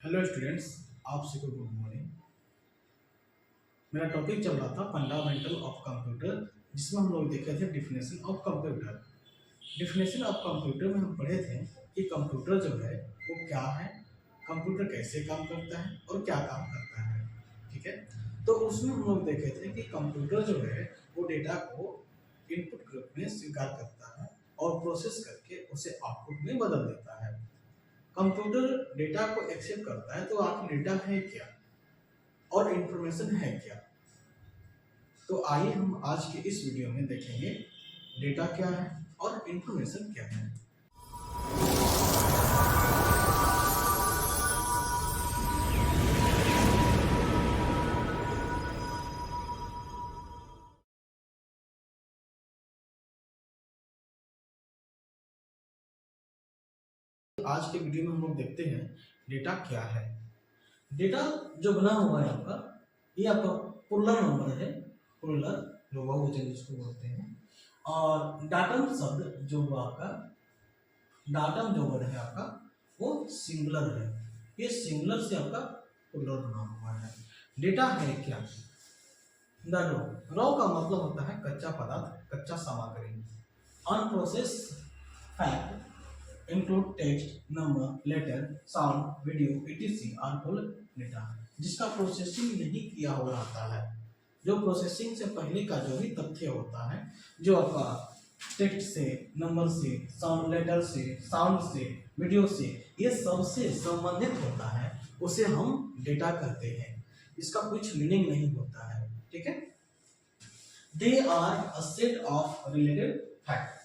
Hello students, आप सभी को गुड मॉर्निंग। मेरा टॉपिक चल रहा था फंडामेंटल ऑफ कंप्यूटर, जिसमें हम लोग देखे थे definition of computer. Definition of computer में हम पढ़े थे कि कंप्यूटर जो है वो क्या है, कंप्यूटर कैसे काम करता है और क्या काम करता है। ठीक है, तो उसमें हम लोग देखे थे कि कंप्यूटर जो है वो डेटा को इनपुट के रूप में स्वीकार करता है और प्रोसेस करके उसे आउटपुट में बदल देता है। कंप्यूटर डेटा को एक्सेप्ट करता है, तो आखिर डेटा है क्या और इंफॉर्मेशन है क्या। तो आइए हम आज के इस वीडियो में देखेंगे डेटा क्या है और इंफॉर्मेशन क्या है। आज के वीडियो में हम लोग देखते हैं डेटा क्या है। डेटा जो बना हुआ है आपका, ये आपका पुरलर नंबर है, पुरलर जो बहुवचन जिसको बोलते हैं। और डाटम शब्द जो हुआ आपका, डाटम जो वर्ड है आपका वो सिंगुलर है। ये सिंगुलर से आपका पुरलर बना हुआ है। डेटा है क्या? द रॉ का मतलब होता है कच्चा पदार्थ, कच्चा सामग्री। Unprocessed fact include text, number, letter, sound, video etc are called data. जिसका प्रोसेसिंग नहीं किया हुआ रहता है, जो प्रोसेसिंग से पहले का जो भी तथ्य होता है, जो आपका टेक्स्ट से, नंबर से, साउंड, लेटर से, साउंड से, वीडियो से, ये सबसे संबंधित होता है, उसे हम डेटा कहते हैं। इसका कुछ मीनिंग नहीं होता है। ठीक है, they are a set of related fact.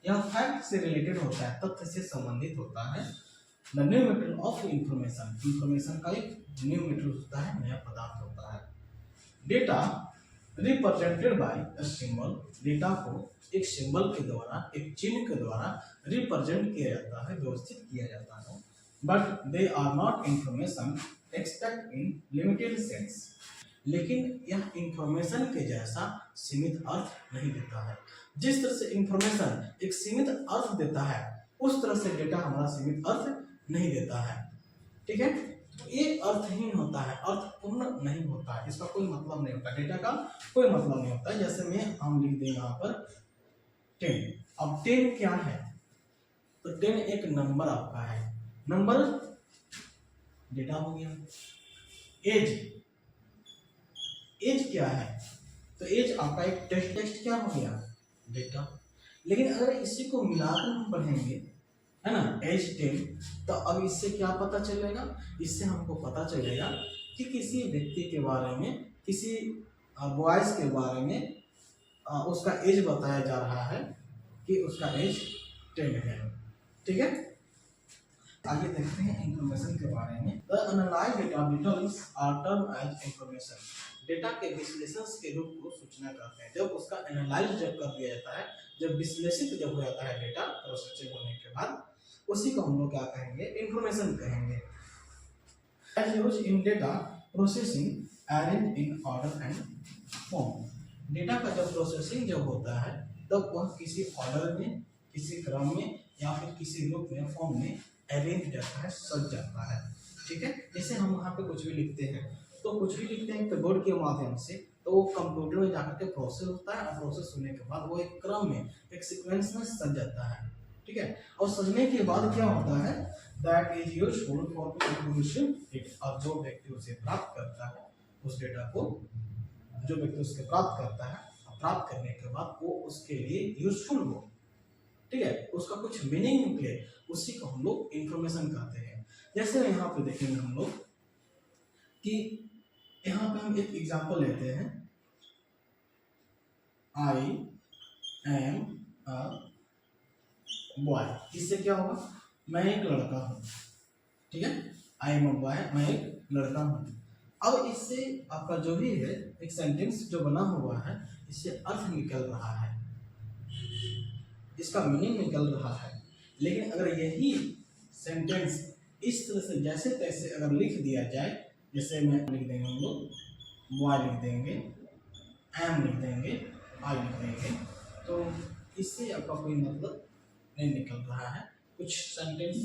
यह फैक्ट से रिलेटेड होता है, तथ्य से संबंधित होता है। The new material of information, information का एक न्यू मेटेरियल होता है, नया पदार्थ होता है। Data represented by a symbol, data को एक सिंबल के द्वारा, एक चिन्ह के द्वारा रिप्रेजेंट किया जाता है, व्यवस्थित किया जाता है। But they are not information expect in limited sense, लेकिन यह इंफॉर्मेशन के जैसा सीमित अर्थ नहीं देता है। जिस तरह से इंफॉर्मेशन एक सीमित अर्थ देता है, उस तरह से डेटा हमारा सीमित अर्थ नहीं देता है। ठीक है, तो ये अर्थहीन होता है, अर्थपूर्ण नहीं होता है, इसका कोई मतलब नहीं होता, डेटा का कोई मतलब नहीं होता है। जैसे में हम लिख दें यहाँ पर 10। अब 10 क्या है? तो 10 एक नंबर आपका है, नंबर डेटा हो गया। एज, एज क्या है? तो एज आपका एक टेक्स्ट, टेक्स्ट क्या हो गया? डेटा। लेकिन अगर इसी को मिलाकर हम पढ़ेंगे, है ना, एज 10, तो अब इससे क्या पता चलेगा? इससे हमको पता चलेगा कि किसी व्यक्ति के बारे में, किसी बॉयज के बारे में उसका एज बताया जा रहा है कि उसका एज 10 है। ठीक है, आगे देखते हैं इंफॉर्मेशन के बारे में। The analysed data details are term as information. Data के विश्लेषण के रूप को सूचना कहते हैं। जब उसका एनालाइज जब कर दिया जाता है, जब विश्लेषित जब हो जाता है डेटा प्रोसेसिंग होने के बाद, उसी को हम लोग क्या कहेंगे? इंफॉर्मेशन कहेंगे। As used in data processing arrange in order and form. Data का जब प्रोसेसिंग जब होता है, तब वह किसी ऑर्डर में, किसी क्रम में या फिर किसी रूप में, फॉर्म में अरेंज जाता है, सज जाता है। ठीक है, जैसे हम वहाँ पे कुछ भी लिखते हैं, तो कुछ भी लिखते हैं कीबोर्ड के माध्यम से, तो वो कंप्यूटर में जाकर के प्रोसेस होता है, और प्रोसेस होने के बाद वो एक क्रम में, एक सीक्वेंस में सज जाता है। ठीक है, और सजने के बाद क्या होता है? That is useful for information it. और जो व्यक्ति उसे प्राप्त करता है, उस डेटा को जो व्यक्ति उसके प्राप्त करता है, प्राप्त करने के बाद वो उसके लिए यूजफुल हो, ठीक है, उसका कुछ मीनिंग निकले, उसी को हम लोग इंफॉर्मेशन कहते हैं। जैसे यहाँ पे देखेंगे हम लोग कि यहाँ पे हम एक एग्जांपल लेते हैं, आई एम अ बॉय। इससे क्या होगा? मैं एक लड़का हूँ। ठीक है, आई एम अ बॉय, मैं एक लड़का हूँ। अब इससे आपका जो भी है एक सेंटेंस जो बना हुआ है, इससे अर्थ निकल रहा है, इसका मीनिंग निकल रहा है। लेकिन अगर यही सेंटेंस इस तरह से जैसे तैसे अगर लिख दिया जाए, जैसे मैं लिख देंगे, हम लोग बॉय लिख देंगे, एम लिख देंगे, आई लिख देंगे, तो इससे आपका कोई मतलब नहीं निकल रहा है। कुछ सेंटेंस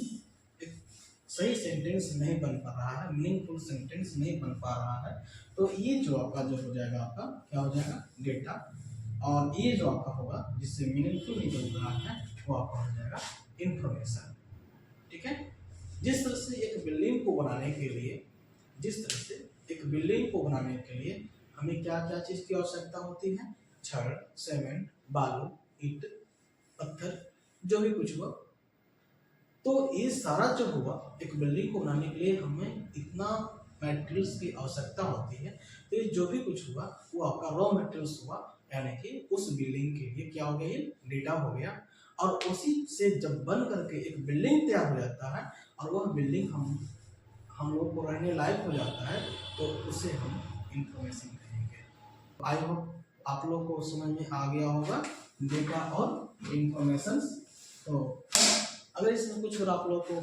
सही सेंटेंस नहीं बन पा रहा है, मीनिंगफुल सेंटेंस नहीं बन पा रहा है, तो ये जो आपका जो हो जाएगा आपका क्या हो जाएगा डेटा, और ये जो आपका होगा जिससे मीनिंगफुल नहीं बन रहा है वो आपका हो जाएगा इंफॉर्मेशन। ठीक है। जिस तरह से एक बिल्डिंग को बनाने के लिए, जिस तरह से एक बिल्डिंग को बनाने के लिए हमें क्या क्या चीज़ की आवश्यकता होती है, छड़, सीमेंट, बालू, ईंट, पत्थर, जो भी कुछ हुआ, तो ये सारा जो हुआ एक बिल्डिंग को बनाने के लिए हमें इतना मटेरियल्स की आवश्यकता होती है। तो ये जो भी कुछ हुआ वो आपका रॉ मटेरियल्स हुआ, यानी कि उस बिल्डिंग के लिए क्या हो गया, ये डेटा हो गया। और उसी से जब बन करके एक बिल्डिंग तैयार हो जाता है और वह बिल्डिंग हम लोग को रहने लायक हो जाता है, तो उसे हम इंफॉर्मेशन कहेंगे। आई होप आप लोग को समझ में आ गया होगा डेटा और इंफॉर्मेशन। तो अगर इसमें कुछ और आप लोग को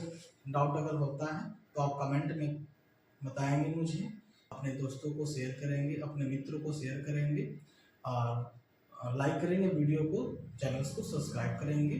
डाउट अगर होता है तो आप कमेंट में बताएंगे मुझे, अपने दोस्तों को शेयर करेंगे, अपने मित्रों को शेयर करेंगे, और लाइक करेंगे वीडियो को, चैनल्स को सब्सक्राइब करेंगे।